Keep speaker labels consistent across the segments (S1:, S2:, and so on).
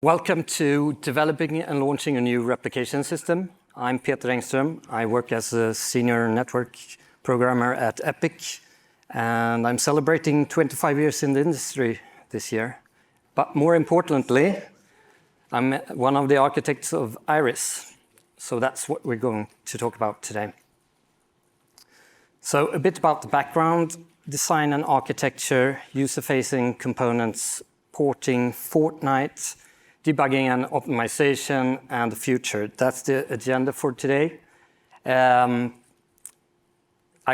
S1: Welcome to developing and launching a new replication system. I'm Peter Engström. I work as a senior network programmer at Epic, and I'm celebrating 25 years in the industry this year. But more importantly, I'm one of the architects of Iris. So that's what we're going to talk about today. So a bit about the background, design and architecture, user-facing components, porting, Fortnite, debugging and optimization, and the future. That's the agenda for today. I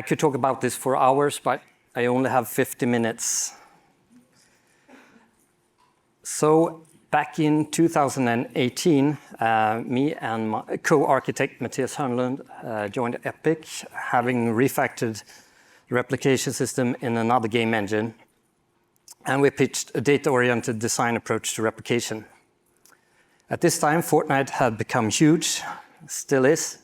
S1: could talk about this for hours, but I only have 50 minutes. So back in 2018, me and my co-architect Mattias Hörnlund joined Epic, having refactored the replication system in another game engine. And we pitched a data-oriented design approach to replication. At this time, Fortnite had become huge, still is,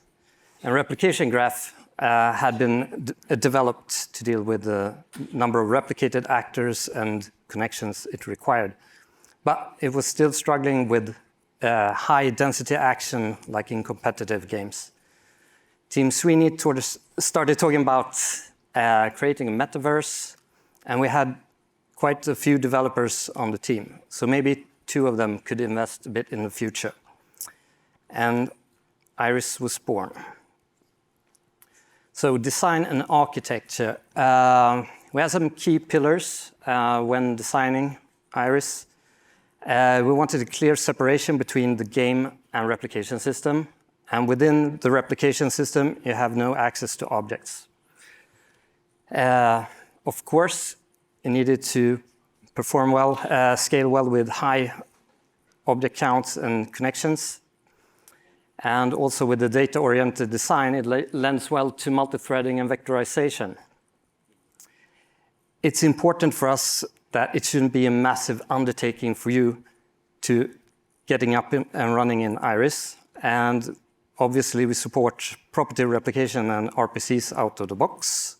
S1: and Replication Graph had been developed to deal with the number of replicated actors and connections it required. But it was still struggling with high density action like in competitive games. Team Sweeney started talking about creating a metaverse, and we had quite a few developers on the team. So maybe two of them could invest a bit in the future. And Iris was born. So design and architecture. We have some key pillars when designing Iris. We wanted a clear separation between the game and replication system. And within the replication system, you have no access to objects. Of course, it needed to perform well, scale well with high object counts and connections. And also with the data-oriented design, it lends well to multi-threading and vectorization. It's important for us that it shouldn't be a massive undertaking for you to getting up and running in Iris. And obviously, we support property replication and RPCs out of the box.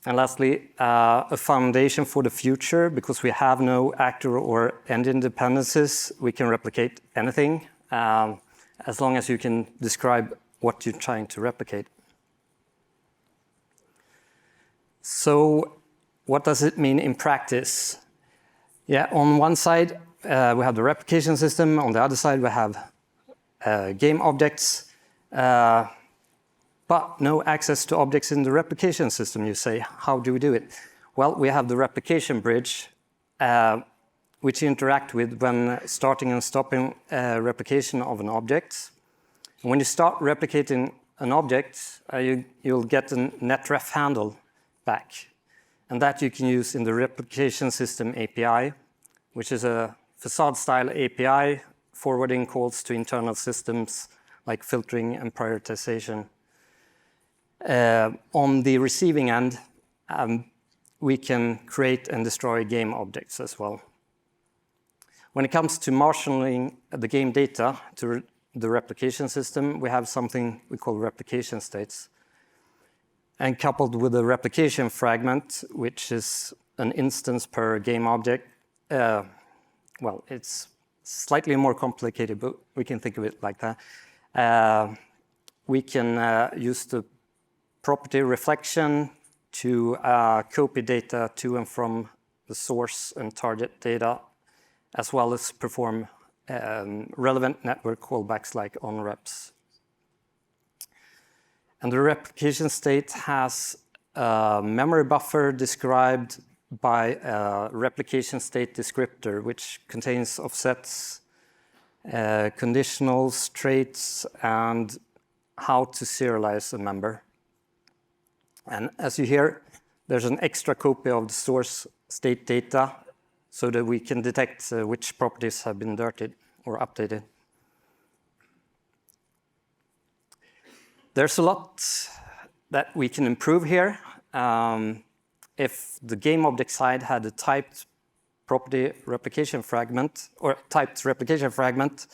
S1: And lastly, a foundation for the future, because we have no actor or engine dependencies. We can replicate anything, as long as you can describe what you're trying to replicate. So what does it mean in practice? Yeah, on one side, we have the replication system. On the other side, we have game objects. But no access to objects in the replication system, you say. How do we do it? Well, we have the replication bridge, which you interact with when starting and stopping replication of an object. And when you start replicating an object, you'll get a NetRef handle back. And that you can use in the Replication System API, which is a facade-style API forwarding calls to internal systems like filtering and prioritization. On the receiving end, we can create and destroy game objects as well. When it comes to marshalling the game data to the replication system, we have something we call replication states. And coupled with a replication fragment, which is an instance per game object, well, it's slightly more complicated, but we can think of it like that. We can use the property reflection to copy data to and from the source and target data, as well as perform relevant network callbacks like onReps. And the replication state has a memory buffer described by a replication state descriptor, which contains offsets, conditionals, traits, and how to serialize a member. And as you hear, there's an extra copy of the source state data so that we can detect which properties have been dirtied or updated. There's a lot that we can improve here. If the game object side had a typed property replication fragment or typed replication fragment,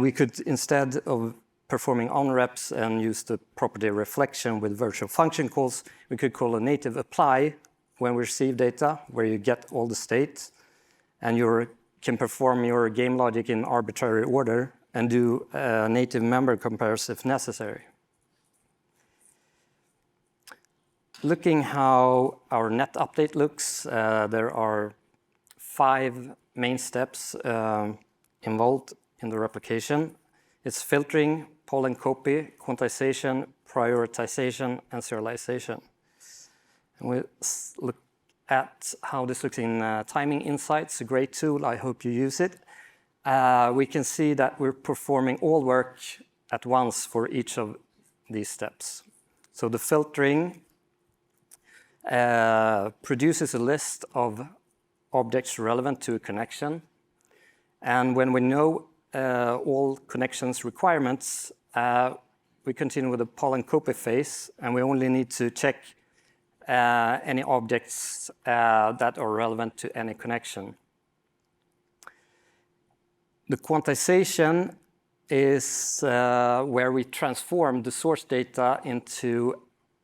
S1: we could, instead of performing onReps and use the property reflection with virtual function calls, we could call a native apply when we receive data, where you get all the state, and you're can perform your game logic in arbitrary order and do native member compares if necessary. Looking how our net update looks, there are 5 main steps involved in the replication. It's filtering, poll and copy, quantization, prioritization, and serialization. And we'll look at how this looks in Timing Insights, a great tool. I hope you use it. We can see that we're performing all work at once for each of these steps. So the filtering produces a list of objects relevant to a connection. And when we know all connections requirements, we continue with the poll and copy phase, and we only need to check any objects that are relevant to any connection. The quantization is where we transform the source data into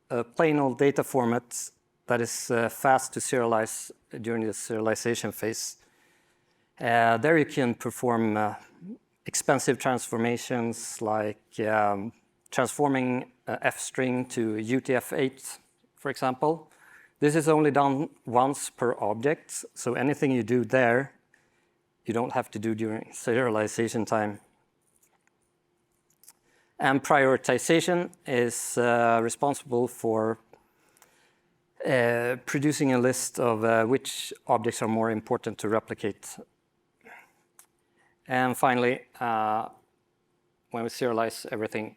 S1: a plain old data format that is fast to serialize during the serialization phase. There you can perform expensive transformations like transforming F string to UTF-8, for example. This is only done once per object, so anything you do there, you don't have to do during serialization time. And prioritization is responsible for producing a list of which objects are more important to replicate. And finally, when we serialize everything,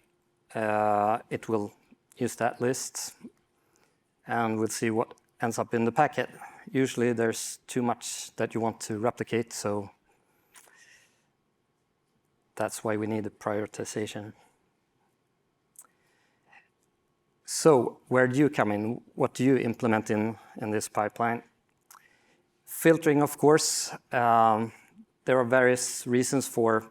S1: it will use that list, and we'll see what ends up in the packet. Usually there's too much that you want to replicate, so that's why we need the prioritization. So where do you come in? What do you implement in this pipeline? Filtering, of course. There are various reasons for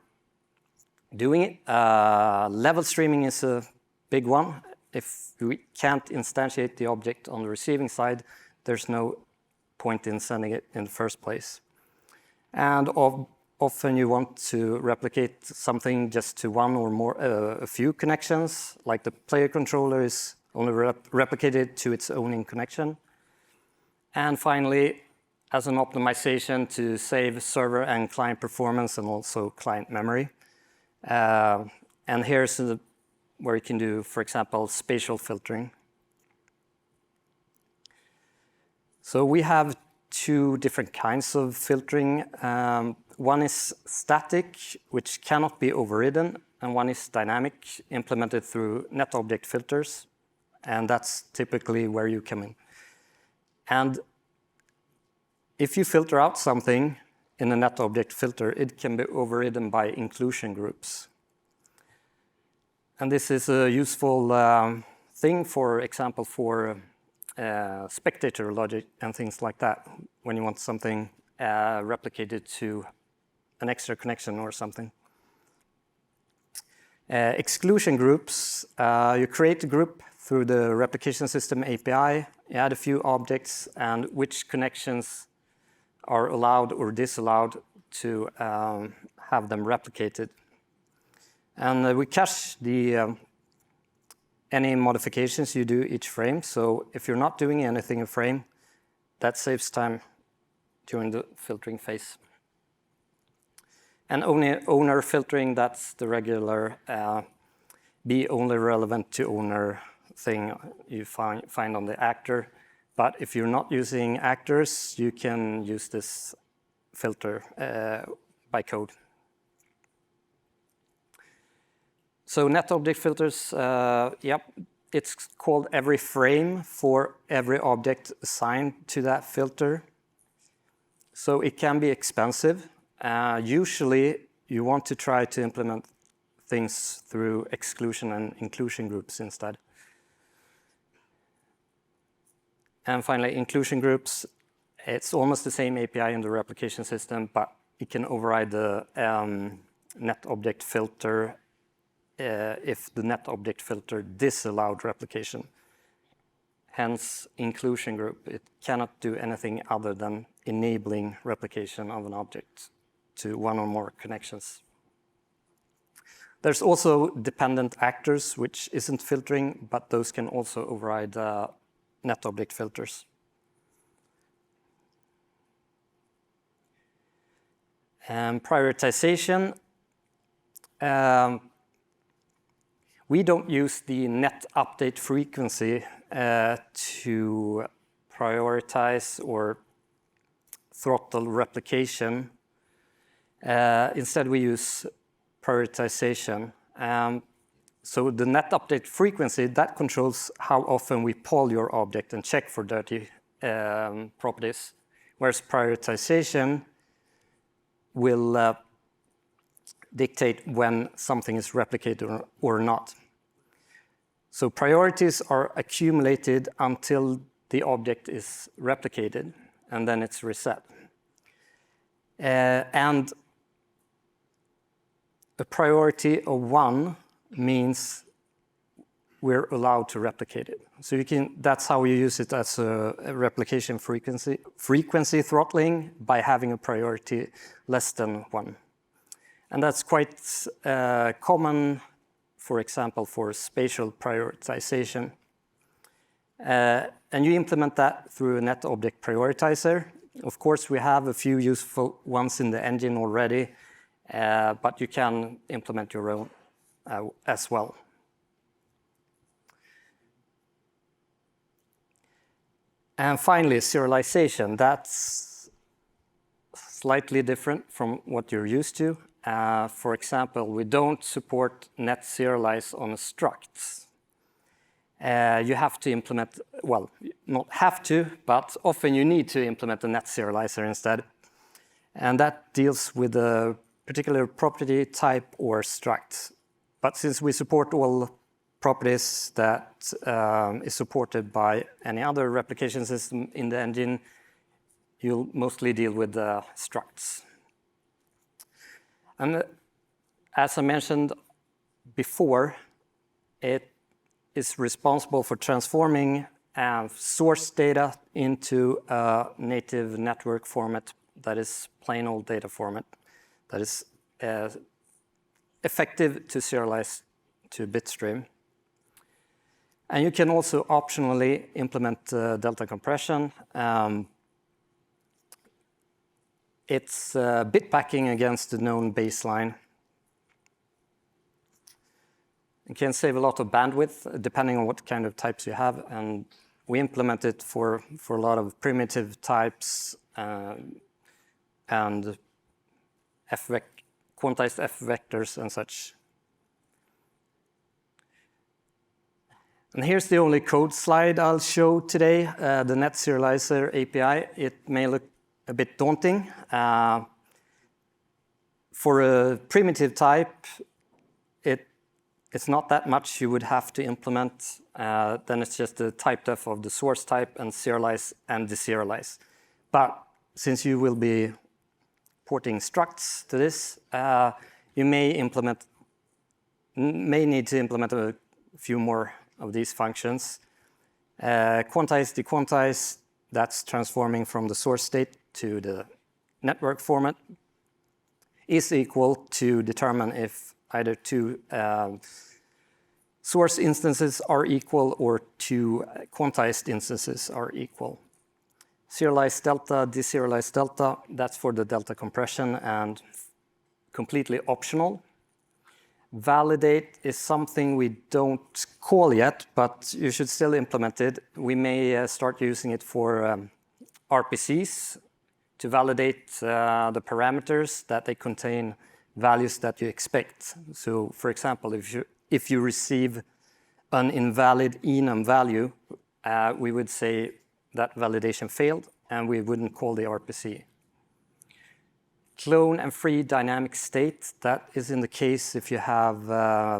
S1: doing it. Level streaming is a big one. If we can't instantiate the object on the receiving side, there's no point in sending it in the first place. And often you want to replicate something just to one or more, a few connections, like the player controller is only replicated to its own connection. And finally, as an optimization to save server and client performance and also client memory. And here's where you can do, for example, spatial filtering. So we have 2 different kinds of filtering. One is static, which cannot be overridden, and one is dynamic, implemented through net object filters, and that's typically where you come in. And if you filter out something in a net object filter, it can be overridden by inclusion groups. And this is a useful thing, for example, for spectator logic and things like that, when you want something replicated to an extra connection or something. Exclusion groups, you create a group through the Replication System API, you add a few objects, and which connections are allowed or disallowed to have them replicated. And we cache any modifications you do each frame. So if you're not doing anything in frame, that saves time during the filtering phase. And owner filtering, that's the regular be only relevant to owner thing you find on the actor. But if you're not using actors, you can use this filter by code. So net object filters, it's called every frame for every object assigned to that filter. So it can be expensive. Usually, you want to try to implement things through exclusion and inclusion groups instead. And finally, inclusion groups, it's almost the same API in the replication system, but it can override the net object filter if the net object filter disallowed replication. Hence, inclusion group, it cannot do anything other than enabling replication of an object. to one or more connections. There's also dependent actors, which isn't filtering, but those can also override net object filters. And prioritization. We don't use the net update frequency to prioritize or throttle replication. Instead, we use prioritization. So the net update frequency, that controls how often we poll your object and check for dirty properties, whereas prioritization will dictate when something is replicated or not. So priorities are accumulated until the object is replicated, and then it's reset. And a priority of 1 means we're allowed to replicate it. So that's how you use it as a replication frequency throttling, by having a priority less than 1. And that's quite common, for example, for spatial prioritization. And you implement that through a net object prioritizer. Of course, we have a few useful ones in the engine already, but you can implement your own as well. And finally, serialization. That's slightly different from what you're used to. For example, we don't support NetSerialize on structs. You have to implement, well, not have to, but often you need to implement a NetSerializer instead. And that deals with a particular property type or struct. But since we support all properties that is supported by any other replication system in the engine, you'll mostly deal with the structs. And as I mentioned before, it is responsible for transforming source data into a native network format that is plain old data format that is effective to serialize to bitstream. And you can also optionally implement delta compression. It's bit packing against the known baseline. You can save a lot of bandwidth depending on what kind of types you have. And we implement it for a lot of primitive types and quantized F vectors and such. And here's the only code slide I'll show today, the NetSerializer API. It may look a bit daunting. For a primitive type, it's not that much you would have to implement. Then it's just the type def of the source type and serialize and deserialize. But since you will be porting structs to this, you may need to implement a few more of these functions. Quantize, dequantize, that's transforming from the source state to the network format, is equal to determine if either two source instances are equal or two quantized instances are equal. Serialize delta, deserialize delta, that's for the delta compression and completely optional. Validate is something we don't call yet, but you should still implement it. We may start using it for RPCs to validate the parameters that they contain values that you expect. So, for example, if you receive an invalid enum value, we would say that validation failed, and we wouldn't call the RPC. Clone and free dynamic state, that is in the case if you have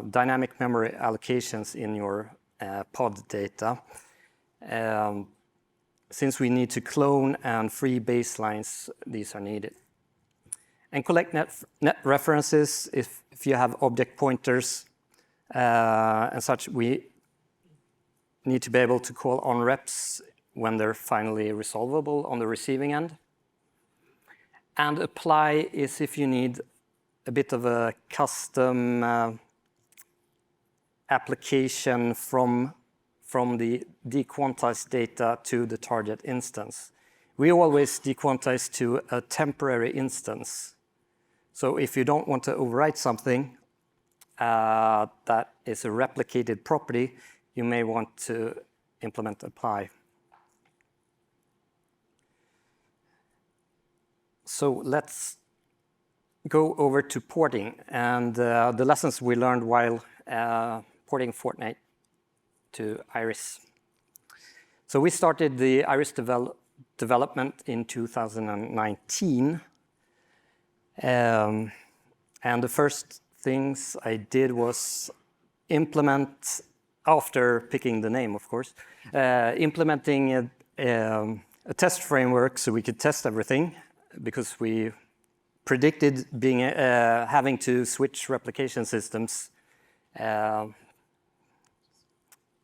S1: dynamic memory allocations in your pod data. Since we need to clone and free baselines, these are needed. And collect net references if you have object pointers and such. We need to be able to call on reps when they're finally resolvable on the receiving end. And apply is if you need a bit of a custom application from the dequantized data to the target instance. We always dequantize to a temporary instance. So if you don't want to overwrite something that is a replicated property, you may want to implement apply. So let's go over to porting and the lessons we learned while porting Fortnite to Iris. So we started the Iris development in 2019. And the first things I did was implement, after picking the name, of course, implementing a test framework so we could test everything, because we predicted having to switch replication systems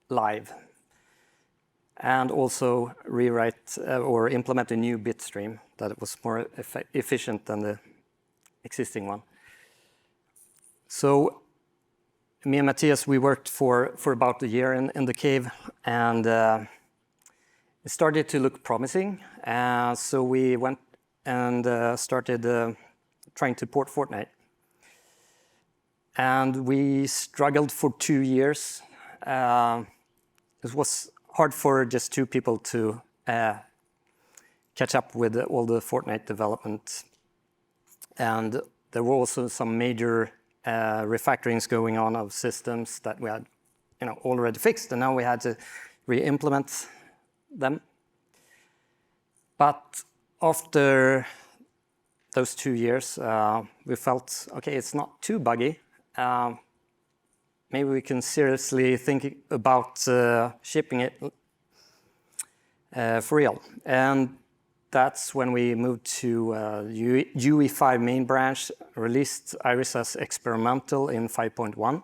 S1: live, and also rewrite or implement a new bit stream that was more efficient than the existing one. So me and Matthias, we worked for about a year in the cave, and it started to look promising. So we went and started trying to port Fortnite. And we struggled for 2 years. It was hard for just 2 people to catch up with all the Fortnite development. And there were also some major refactorings going on of systems that we had already fixed, and now we had to re-implement them. But after those 2 years, we felt, okay, it's not too buggy. Maybe we can seriously think about shipping it for real. And that's when we moved to UE5 main branch, released Iris as experimental in 5.1.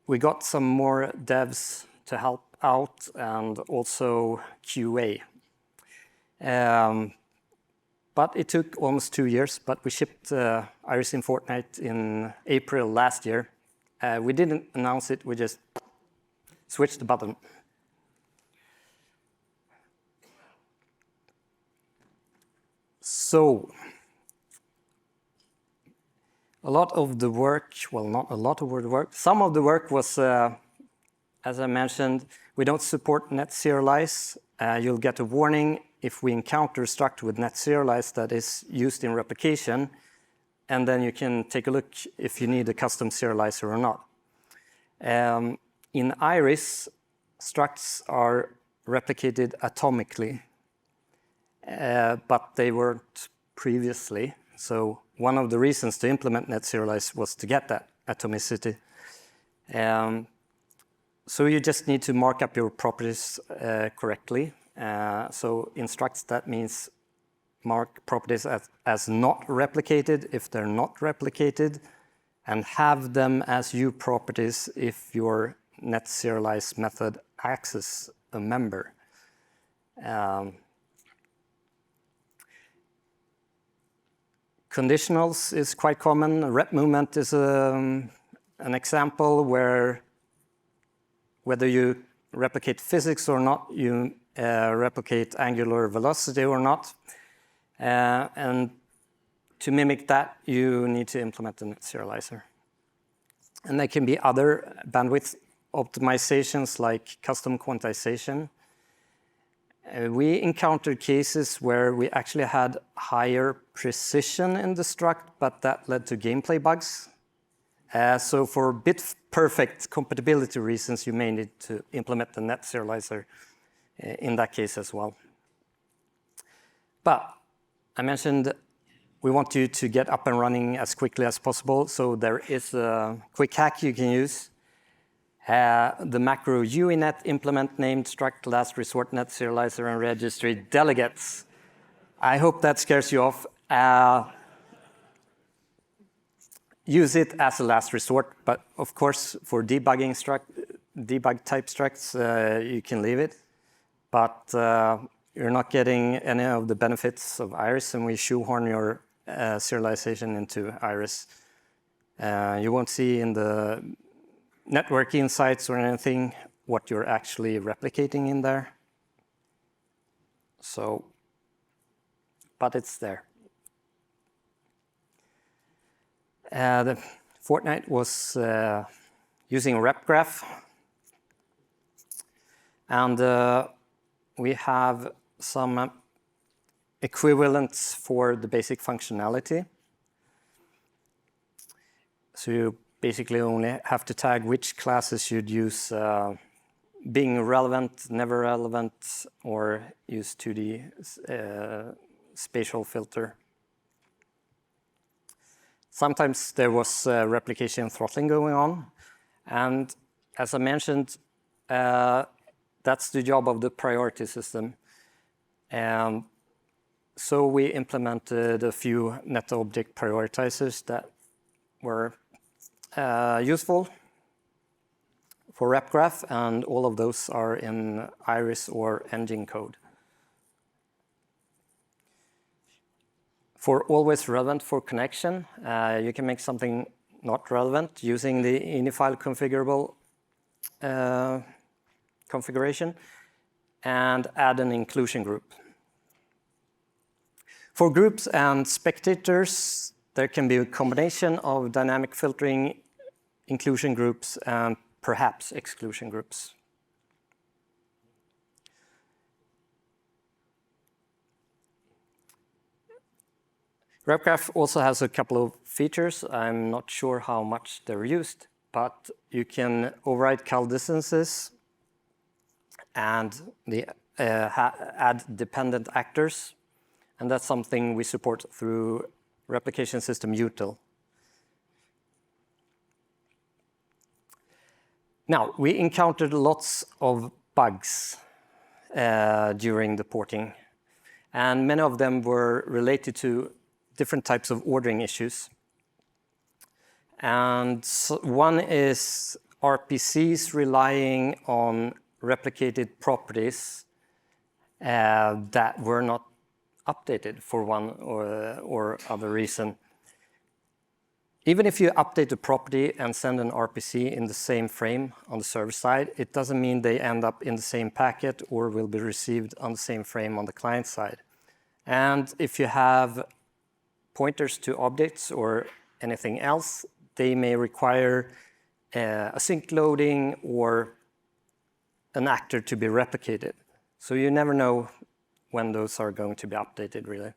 S1: We got some more devs to help out, and also QA. But it took almost 2 years, but we shipped Iris in Fortnite in April last year. We didn't announce it, we just switched the button. So, a lot of the work, well, not a lot of the work, some of the work was, as I mentioned, we don't support NetSerialize. You'll get a warning if we encounter a struct with NetSerialize that is used in replication, and then you can take a look if you need a custom serializer or not. In Iris, structs are replicated atomically, but they weren't previously. So one of the reasons to implement NetSerialize was to get that atomicity. So you just need to mark up your properties correctly. So in structs, that means mark properties as not replicated if they're not replicated, and have them as U properties if your NetSerialize method accesses a member. Conditionals is quite common. Rep movement is an example where whether you replicate physics or not, you replicate angular velocity or not. And to mimic that, you need to implement a NetSerializer. And there can be other bandwidth optimizations like custom quantization. We encountered cases where we actually had higher precision in the struct, but that led to gameplay bugs. So for bit perfect compatibility reasons, you may need to implement the NetSerializer in that case as well. But I mentioned we want you to get up and running as quickly as possible, so there is a quick hack you can use. The macro UINet implement named struct last resort NetSerializer and registry delegates. I hope that scares you off. Use it as a last resort, but of course for debug type structs you can leave it. But you're not getting any of the benefits of Iris, and we shoehorn your serialization into Iris. You won't see in the network insights or anything what you're actually replicating in there. So, but it's there. The Fortnite was using RepGraph, and we have some equivalents for the basic functionality. So you basically only have to tag which classes you'd use being relevant, never relevant, or use 2D spatial filter. Sometimes there was replication throttling going on, and as I mentioned, that's the job of the priority system. So we implemented a few NetObject prioritizers that were useful for RepGraph, and all of those are in Iris or engine code. For always relevant for connection, you can make something not relevant using the ini-file configurable configuration and add an inclusion group. For groups and spectators, there can be a combination of dynamic filtering, inclusion groups, and perhaps exclusion groups. RepGraph also has a couple of features. I'm not sure how much they're used, but you can override cal distances and add dependent actors, and that's something we support through replication system util. Now, we encountered lots of bugs during the porting, and many of them were related to different types of ordering issues. And so one is RPCs relying on replicated properties that were not updated for one or other reason. Even if you update the property and send an RPC in the same frame on the server side, it doesn't mean they end up in the same packet or will be received on the same frame on the client side. And if you have pointers to objects or anything else, they may require a sync loading or an actor to be replicated. So you never know when those are going to be updated, really.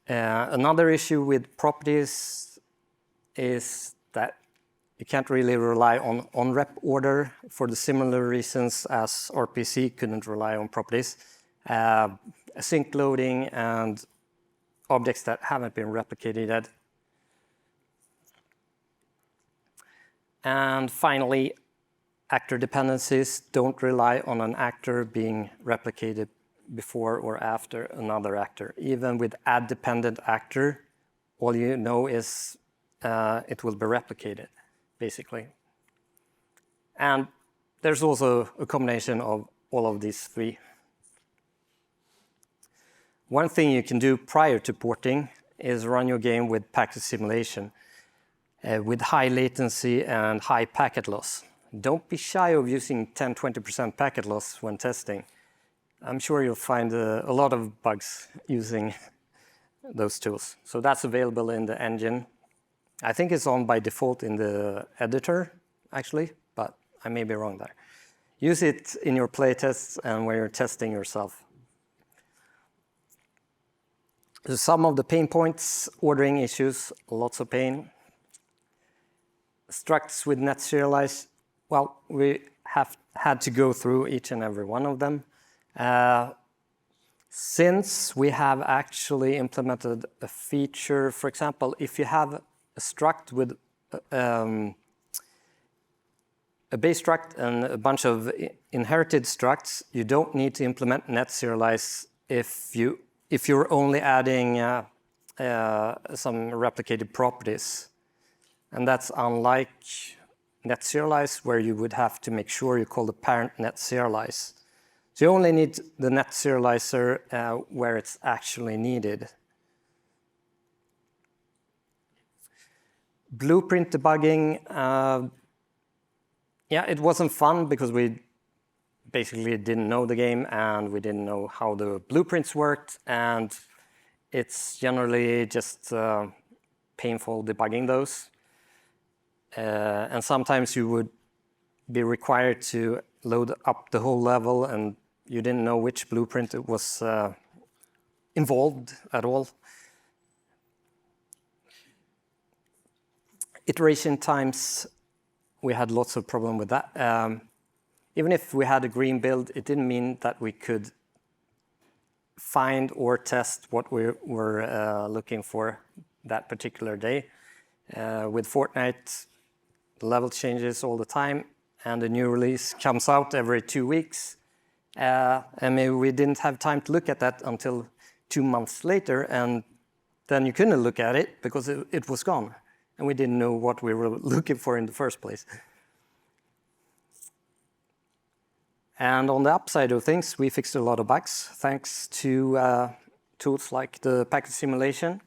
S1: Another issue with properties is that you can't really rely on rep order for the similar reasons as RPC couldn't rely on properties. Sync loading and objects that haven't been replicated yet. And finally, actor dependencies don't rely on an actor being replicated before or after another actor. Even with add dependent actor, all you know is it will be replicated, basically. And there's also a combination of all of these three. One thing you can do prior to porting is run your game with packet simulation with high latency and high packet loss. Don't be shy of using 10-20% packet loss when testing. I'm sure you'll find a lot of bugs using those tools. So that's available in the engine. I think it's on by default in the editor, actually, but I may be wrong there. Use it in your playtests and when you're testing yourself. So some of the pain points, ordering issues, lots of pain. Structs with NetSerialize, well, we have had to go through each and every one of them. Since we have actually implemented a feature, for example, if you have a struct with a base struct and a bunch of inherited structs, you don't need to implement NetSerialize if you're only adding some replicated properties. And that's unlike NetSerialize, where you would have to make sure you call the parent NetSerialize. So you only need the NetSerializer where it's actually needed. Blueprint debugging, yeah, it wasn't fun because we basically didn't know the game and we didn't know how the blueprints worked, and it's generally just painful debugging those. And sometimes you would be required to load up the whole level and you didn't know which blueprint it was involved at all. Iteration times, we had lots of problem with that. Even if we had a green build, it didn't mean that we could find or test what we were looking for that particular day. With Fortnite, the level changes all the time, and a new release comes out every 2 weeks. And maybe we didn't have time to look at that until 2 months later, and then you couldn't look at it because it was gone, and we didn't know what we were looking for in the first place. And on the upside of things, we fixed a lot of bugs thanks to tools like the packet simulation.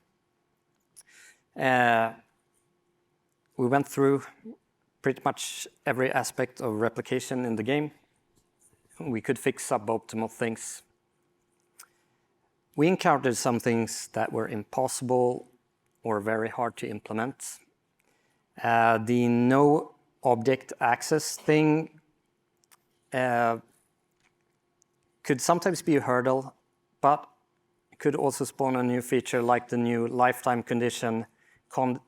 S1: We went through pretty much every aspect of replication in the game. We could fix suboptimal things. We encountered some things that were impossible or very hard to implement. The no object access thing could sometimes be a hurdle, but it could also spawn a new feature like the new lifetime condition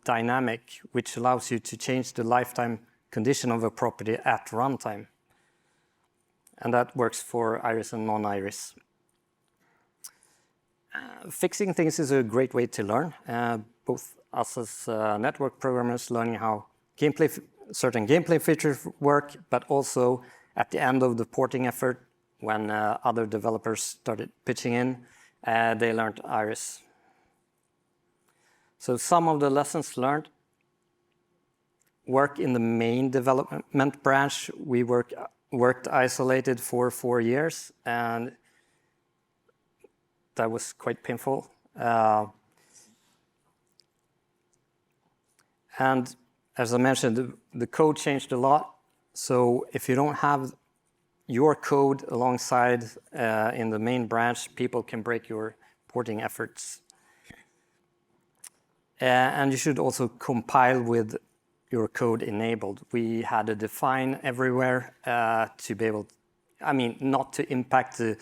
S1: dynamic, which allows you to change the lifetime condition of a property at runtime. And that works for iris and non-iris. Fixing things is a great way to learn, both us as network programmers learning how certain gameplay features work, but also at the end of the porting effort, when other developers started pitching in, they learned iris. So some of the lessons learned work in the main development branch. We worked isolated for 4 years, and that was quite painful. And as I mentioned, the code changed a lot. So if you don't have your code alongside in the main branch, people can break your porting efforts. And you should also compile with your code enabled. We had a define everywhere to be able, not to impact the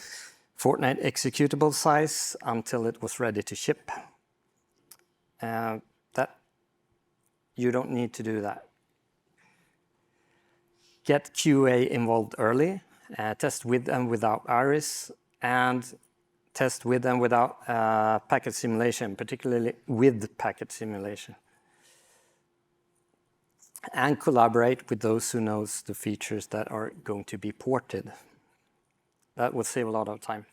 S1: Fortnite executable size until it was ready to ship. That you don't need to do that. Get QA involved early, test with and without iris, and test with and without packet simulation, particularly with packet simulation. And collaborate with those who knows the features that are going to be ported. That would save a lot of time.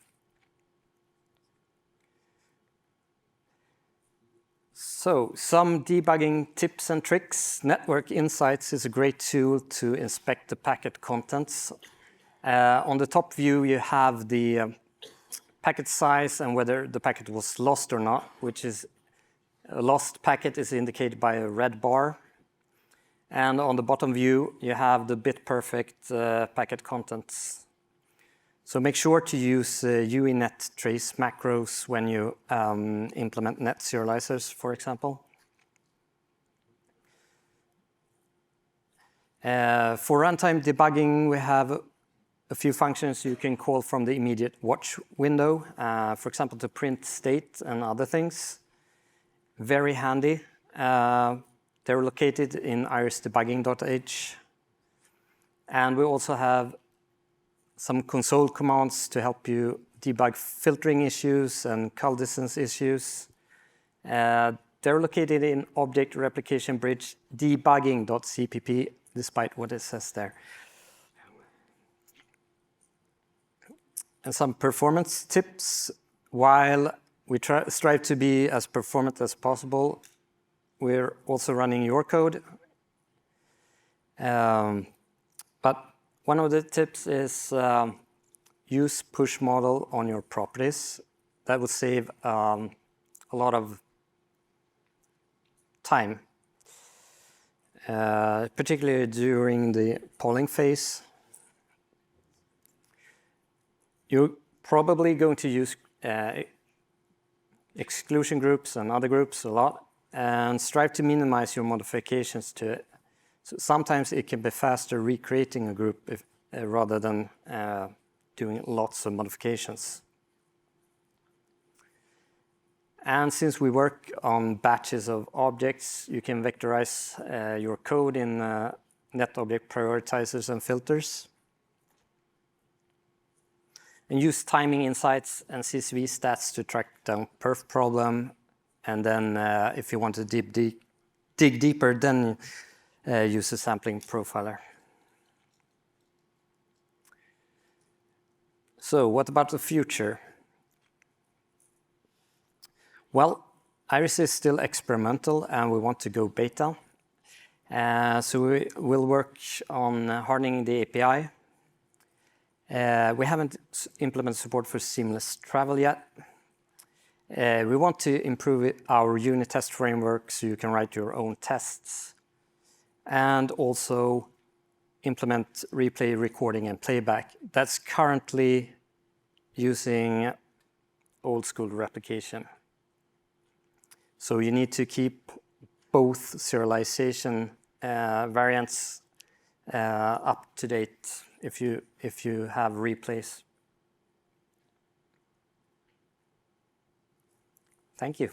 S1: So, some debugging tips and tricks. Network Insights is a great tool to inspect the packet contents. On the top view, you have the packet size and whether the packet was lost or not, which is a lost packet is indicated by a red bar. And on the bottom view, you have the bit-perfect packet contents. So make sure to use UINet trace macros when you implement NetSerializers, for example. For runtime debugging, we have a few functions you can call from the immediate watch window, for example, to print state and other things. Very handy. They're located in irisdebugging.h. And we also have some console commands to help you debug filtering issues and call distance issues. They're located in object replication bridge debugging.cpp, despite what it says there. And some performance tips. While we strive to be as performant as possible, we're also running your code. But one of the tips is use push model on your properties. That will save a lot of time, particularly during the polling phase. You're probably going to use exclusion groups and other groups a lot, and strive to minimize your modifications to it. So sometimes it can be faster recreating a group rather than doing lots of modifications. And since we work on batches of objects, you can vectorize your code in NetObject prioritizers and filters. And use timing insights and CSV stats to track down perf problem. And then if you want to dig deeper, then use a sampling profiler. So what about the future? Well, Iris is still experimental and we want to go beta. So we will work on hardening the API. We haven't implemented support for seamless travel yet. We want to improve our unit test framework so you can write your own tests. And also implement replay, recording, and playback. That's currently using old school replication. So you need to keep both serialization variants up to date if you have replays. Thank you.